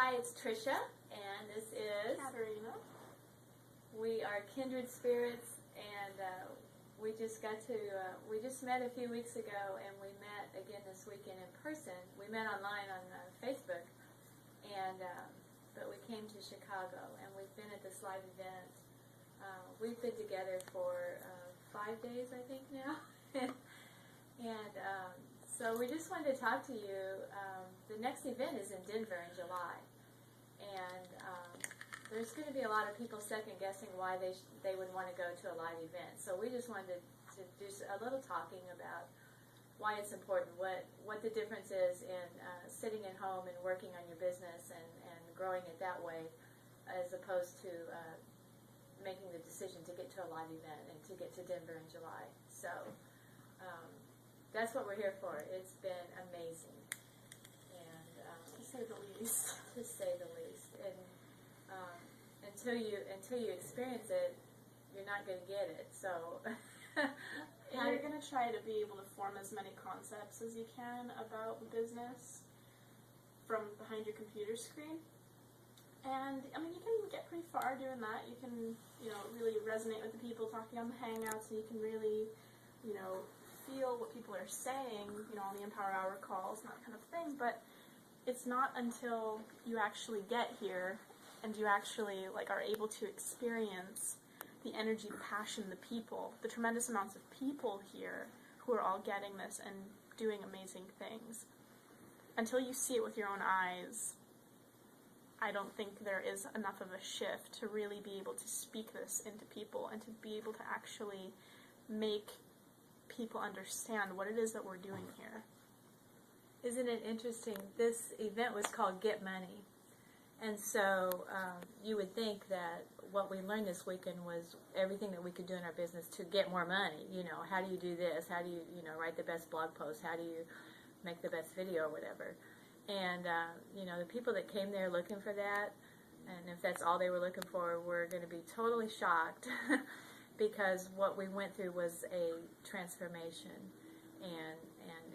Hi, it's Trisha, and this is Katerina. We are kindred spirits, and we just met a few weeks ago, and we met again this weekend in person. We met online on Facebook, and but we came to Chicago, and we've been at this live event. We've been together for 5 days, I think now, and so we just wanted to talk to you. The next event is in Denver in July, and there's going to be a lot of people second guessing why they would want to go to a live event. So we just wanted to do a little talking about why it's important, what the difference is in sitting at home and working on your business and growing it that way, as opposed to making the decision to get to a live event and to get to Denver in July. So that's what we're here for. It's been amazing, and To say the least. to say the least. And until you experience it, you're not going to get it. So You're going to try to be able to form as many concepts as you can about the business from behind your computer screen. And, I mean, you can get pretty far doing that. You can, really resonate with the people talking on the Hangouts, and you can really, feel what people are saying, on the Empower Hour calls and that kind of thing. But it's not until you actually get here and you actually, are able to experience the energy, the passion, the people, the tremendous amounts of people here who are all getting this and doing amazing things. Until you see it with your own eyes, I don't think there is enough of a shift to really be able to speak this into people and to be able to actually make people understand what it is that we're doing here. Isn't it interesting? This event was called Get Money. And so you would think that what we learned this weekend was everything that we could do in our business to get more money. How do you do this? How do you, write the best blog post? How do you make the best video or whatever? And, the people that came there looking for that, and if that's all they were looking for, were going to be totally shocked because what we went through was a transformation, and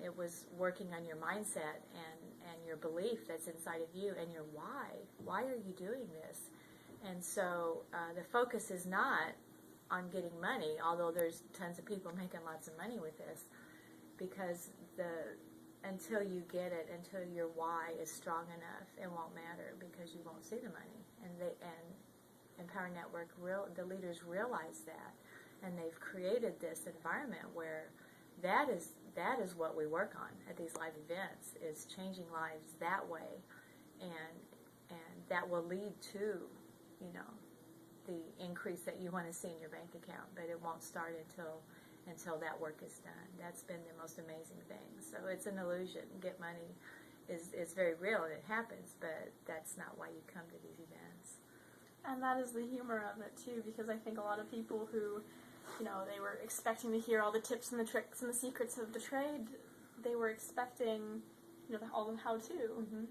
it was working on your mindset and your belief that's inside of you and your why. Why are you doing this? And so the focus is not on getting money, although there's tons of people making lots of money with this, because until you get it, until your why is strong enough, it won't matter because you won't see the money. And Empower Network, the leaders realize that, and they've created this environment where that is what we work on at these live events, is changing lives that way, and that will lead to, the increase that you want to see in your bank account, but it won't start until that work is done. That's been the most amazing thing. So it's an illusion. Get money is very real, and it happens, but that's not why you come to these events. And that is the humor of it, too, because I think a lot of people who, they were expecting to hear all the tips and the tricks and the secrets of the trade, they were expecting, all the how-to. Mm-hmm.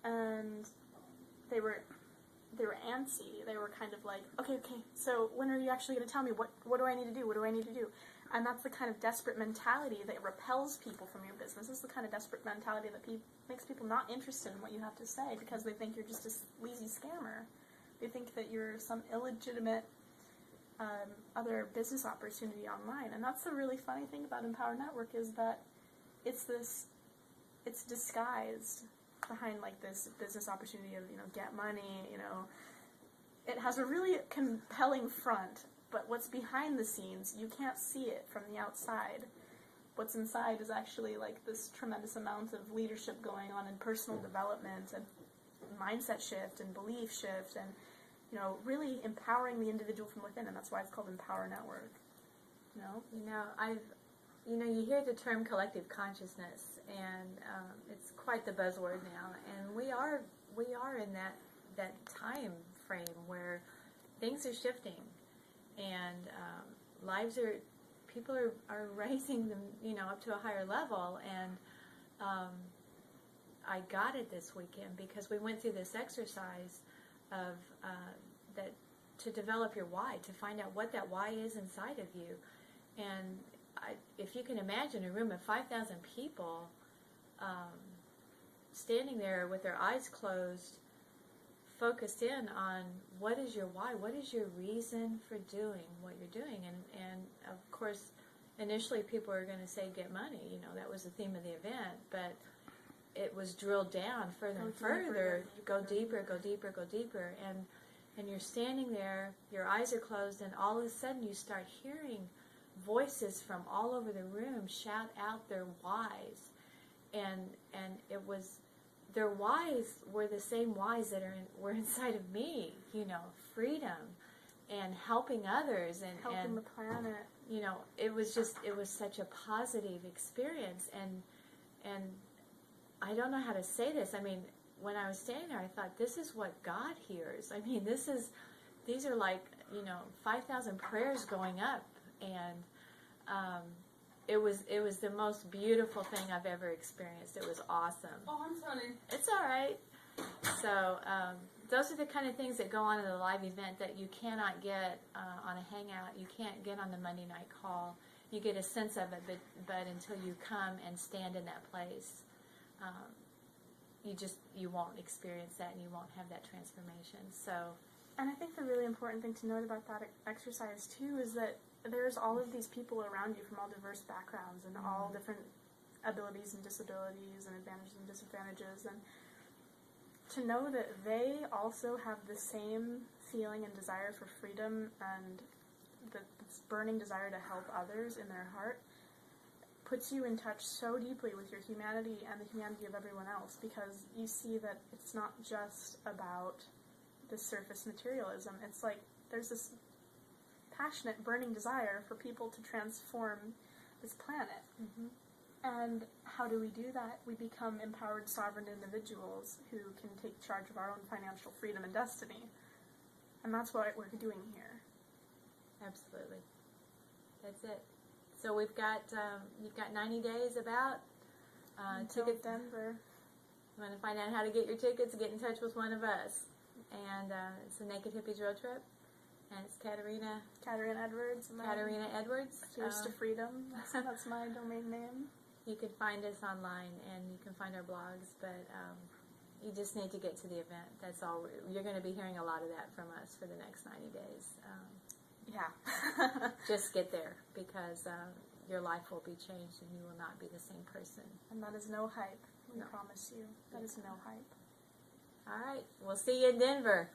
And they were antsy. They were kind of like, okay, so when are you actually going to tell me? What do I need to do? What do I need to do? And that's the kind of desperate mentality that repels people from your business. It's the kind of desperate mentality that makes people not interested in what you have to say because they think you're just a sleazy scammer. They think that you're some illegitimate other business opportunity online. And that's the really funny thing about Empower Network, is that it's disguised behind this business opportunity of, get money, It has a really compelling front, but what's behind the scenes, you can't see it from the outside. What's inside is actually this tremendous amount of leadership going on, and personal development and mindset shift and belief shift, and really empowering the individual from within, and that's why it's called Empower Network. You hear the term collective consciousness, and it's quite the buzzword now, and we are in that time frame where things are shifting, and people are raising them, up to a higher level, and I got it this weekend because we went through this exercise of that to develop your why, to find out what that why is inside of you. And if you can imagine a room of 5,000 people standing there with their eyes closed, focused in on what is your why, what is your reason for doing what you're doing, and of course, initially people are going to say get money. You know, that was the theme of the event, but it was drilled down further and further. Go deeper, go deeper, go deeper, and you're standing there, your eyes are closed, and all of a sudden you start hearing voices from all over the room shout out their whys, and it was, their whys were the same whys that were inside of me. You know, freedom and helping others and helping the planet. You know, it was such a positive experience, and I don't know how to say this. I mean, when I was standing there, I thought, this is what God hears. I mean, these are like, you know, 5,000 prayers going up, and it was the most beautiful thing I've ever experienced. It was awesome. Oh, I'm sorry. It's all right. So those are the kind of things that go on in the live event that you cannot get on a hangout. You can't get on the Monday night call. You get a sense of it, but until you come and stand in that place, you won't experience that, and you won't have that transformation. So, and I think the really important thing to note about that exercise too is that there's all of these people around you from all diverse backgrounds and all different abilities and disabilities and advantages and disadvantages, and to know that they also have the same feeling and desire for freedom and this burning desire to help others in their heart puts you in touch so deeply with your humanity and the humanity of everyone else, because you see that it's not just about the surface materialism. It's like there's this passionate, burning desire for people to transform this planet. mm-hmm. And how do we do that? We become empowered, sovereign individuals who can take charge of our own financial freedom and destiny. And that's what we're doing here. Absolutely. That's it. So we've got, you've got 90 days about. Until Tickets. Denver. You want to find out how to get your tickets, get in touch with one of us. And it's the Naked Hippies Road Trip. And it's Katerina Edwards. Katerina Edwards. Here's to Freedom. That's my domain name. You can find us online, and you can find our blogs, but you just need to get to the event. That's all. You're going to be hearing a lot of that from us for the next 90 days. Yeah. Just get there, because your life will be changed, and you will not be the same person. And that is no hype. We No. promise you. That is no hype. All right. We'll see you in Denver.